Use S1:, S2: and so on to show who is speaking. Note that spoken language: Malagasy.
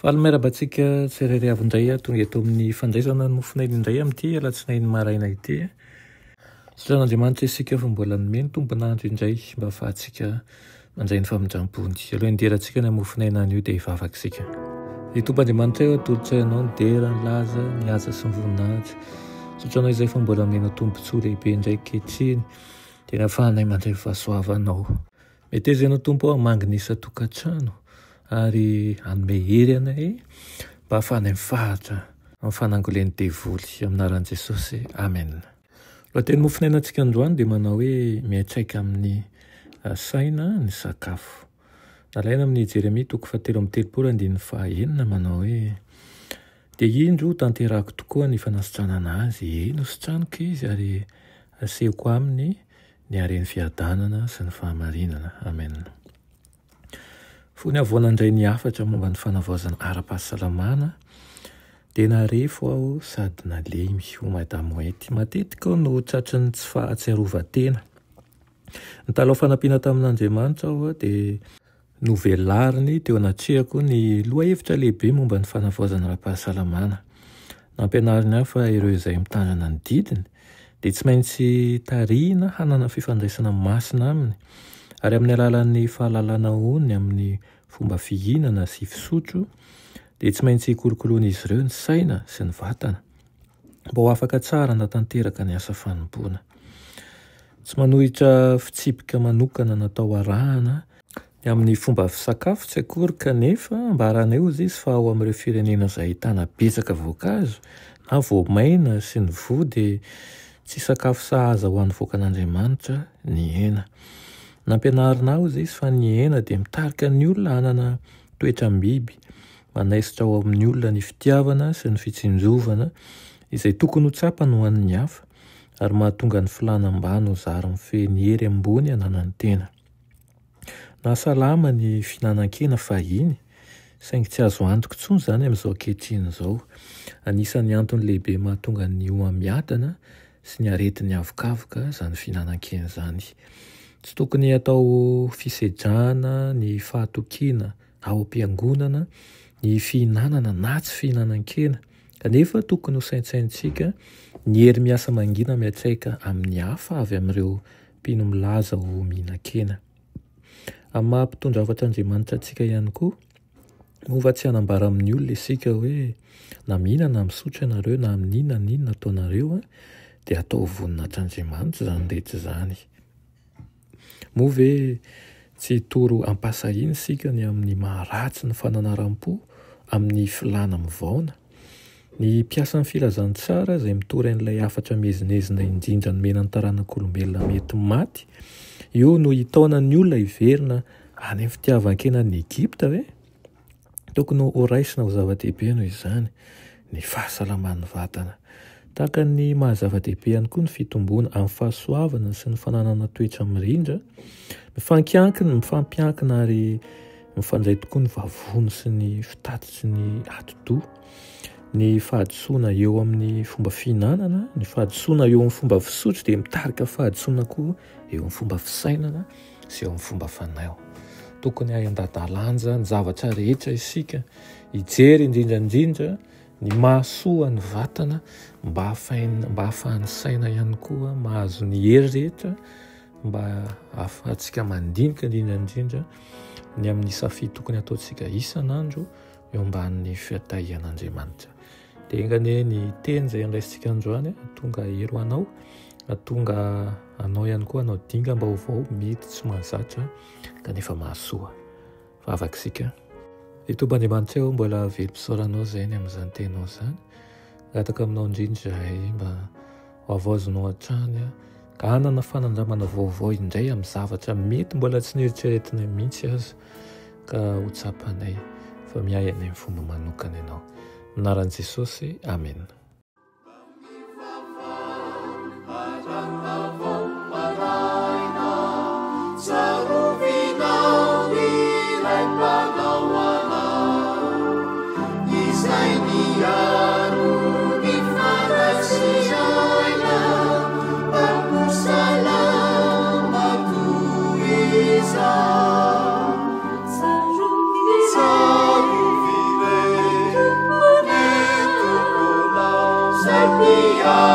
S1: Fahameraba-tsika tsirairay avy indray tonga eto amin'ny fandraisana nofonay indray amin'ity alatsinainy maraina ity. Sitranin'Andriamanitra isika fa mbola nomeny tompon'andro indray mba ahafahantsika mandray ny famindrampony. Aloha inderatsika ny amofinaina an'io dia hivavaka isika. Ny tompon'Andriamanitra eo atolotra ianao ny dera, ny laza, ny aza sy ny voninahitra. Sotranao izay fa mbola menao tombontsoa lehibe indray kehitriny dia nahafahanay mandray fahasoavanao. Meteza ianao tompo hamanginisa tokantrano ary hanome hery anay mba hahafahanay mifahatra amin'ny fanangoleny devoly aminaran'i Jesosy. Amen. Lohateny mofinainantsika androany dia manao hoe miantraika amin'ny saina ny sakafo. Nalaina amin'ny Jeremia 7:3-9 manao hoe dia indro tanterako tokoa ny fanasitranana azy, nositraniko izy ary asehoko aminy ny hareny fiadanana sy ny fahamarinana. Amen. Fony avoanandray ny afatra momba ny fanavaozana ara-pahasalamana dia narefo aho sady nalemy ho madamoety. Matetika aho no tratry ny tsy fahatsiarovan-tena. Ny talao fanampiana tamin'Andriamanitra aho dia novelariny teo anatrehako ny lohahevitra lehibe momba ny fanavaozana ara-pahasalamana. Nampianariny aho fa ireo izay mitandrina ny didiny dia tsy maintsy tarihina hanana fifandraisana masina aminy, ary amin'ny alalan'ny fahalalana oniny amin'ny fomba fihinana sy fisotro dia tsy maintsy hikolokoloana izy ireo ny saina sy ny vatana mba ho afaka tsara natanteraka ny asa fanompoana. Tsy manohitra fitsipika manokana natao arahana ny amin'ny fomba fisakafo tsy akory, kanefa mba arahana eo izy fa ao amin'ireo firenena izay ahitana betsaka voankazo na voamaina sy ny voa dia tsy sakafo sahaza ho an'ny voakan'Andriamanitra ny hena. Nampianarina aho izy fa ny hena dia mitarika ny olona hanana toetram-biby, manaisitra ao amin'ny olona ny fitiavana sy ny fitsinjovana izay tokony ho tsapany ho an'ny hafa, ary mahatonga ny filanam-bano ho zary mifehy hery ambony hananany tena. Nahasalama ny fihinanan-kena fahiny, saingy tsy azo antoka intsony izany amin'izao ankehitriny izao. Anisan'ny antony lehibe mahatonga ny homamiadana sy ny aretin'ny avokafoka izany fihinanan-kena izany. Tsy tokony atao fisedrana ny fahatokiana ao am-piangonana ny fihinanana na tsy fihinanan-kena, kanefa tokony ho saintsaintsika ny hery miasa mangina miantraika amin'ny hafa avy amin'ireo mpino milaza ho mihinan-kena. Amin'ny maha-mpitondra hafatra Andriamanitra antsika ihany koa, mova tsy hanambara amin'ny olona isika hoe na mihinana misotro ianareo na amin'inona n'inona ataonareo dia atao voninatr'Andriamanitra izany rehetra izany. Moa ve tsy toro ampasahina isika ny amin'ny maharatsy ny fananaram-po amin'ny filana mivaona, ny mpiasa ny filazantsara izay mitory an'ilay afatra mezinezina indrindra nomena ny taranak'olombelona mety maty, io no hitaonan'ny olona hiverina any amin'ny fitiavan-kenan'ny Egypta ve? Tokony ho raisina ho zava-dehibe noho izany ny fahasalaman'ny vatana. Tahaka ny mahazava-dehibe ihany koa ny fitomboana amin'ny fahasoavana sy ny fananana toetra mirindra, mifampiankina ary mifandray tokoa ny vavony sy ny fitatitsy ny ati-doha, ny fahadisoana eo amin'ny fomba fihinanana, ny fahadisoana eo amin'ny fomba fisotro dia mitarika fahadisoana koa eo amin'ny fomba fisainana sy eo amin'ny fomba fanahy. Tokony hayan-dadalanja ny zavatra rehetra isika, hijery indrindrandrindra ny mahasoa ny vatana mba hahafahan'ny saina ihany koa mahazo ny hery rehetra, mba ahafahantsika mandinika indrindrandrindra ny amin'ny safidy tokony ataontsika isan'andro eo ambanin'ny fiatahian'Andriamanitra. Dia engane ny teny izay andraisitsika androany tonga hery anao, tonga anao ihany koa anao dinga mba ovao mety tsy mahazatra kanefa mahasoa. Vavaka isika. Ny Tompon'Andriamanitra eo mbola velom-pisaoranao izay ny amin'izany tenao izany. Gataka aminao indrindra izahay mba havaozinao hatrany ka hanana fanandramana vaovao indray amin'ny zavatra mety mbola tsy nieritreretinay mihitsy aza, ka ho tsapanay fa mihay any amin'ny fomba manokana ianao. Anaran'i Jesosy. Amen.
S2: Izay miaro ny Hallelujah.